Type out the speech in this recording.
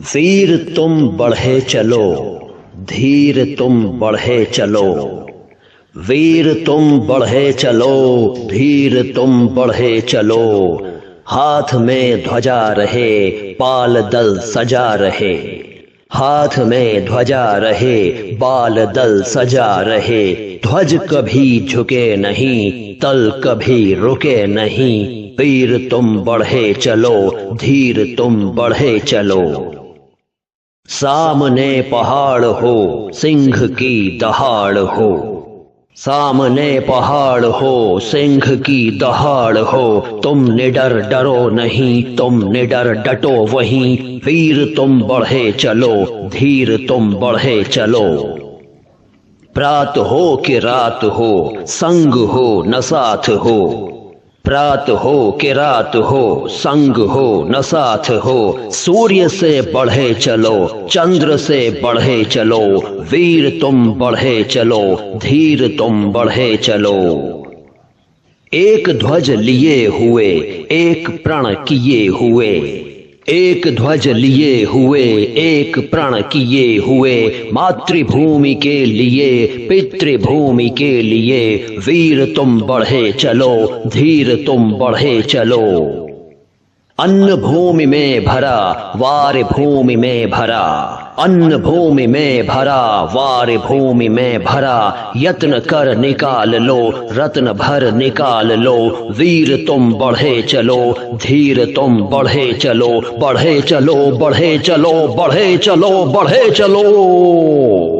वीर तुम बढ़े चलो, धीर तुम बढ़े चलो। वीर तुम बढ़े चलो, धीर तुम बढ़े चलो। हाथ में ध्वजा रहे, पाल दल सजा रहे। हाथ में ध्वजा रहे, बाल दल सजा रहे। ध्वज कभी झुके नहीं, तल कभी रुके नहीं। वीर तुम बढ़े चलो, धीर तुम बढ़े चलो। सामने पहाड़ हो, सिंह की दहाड़ हो। सामने पहाड़ हो, सिंह की दहाड़ हो। तुम निडर डरो नहीं, तुम निडर डटो वहीं। वीर तुम बढ़े चलो, धीर तुम बढ़े चलो। प्रात हो कि रात हो, संग हो न साथ हो। प्रात हो कि रात हो, संग हो न साथ हो। सूर्य से बढ़े चलो, चंद्र से बढ़े चलो। वीर तुम बढ़े चलो, धीर तुम बढ़े चलो। एक ध्वज लिए हुए, एक प्रण किए हुए। एक ध्वज लिए हुए, एक प्रण किए हुए। मातृभूमि के लिए, पितृभूमि के लिए। वीर तुम बढ़े चलो, धीर तुम बढ़े चलो। अन्न भूमि में भरा, वार भूमि में भरा। अन्न भूमि में भरा, वार भूमि में भरा। यत्न कर निकाल लो, रत्न भर निकाल लो। वीर तुम बढ़े चलो, धीर तुम बढ़े चलो। बढ़े चलो, बढ़े चलो, बढ़े चलो, बढ़े चलो।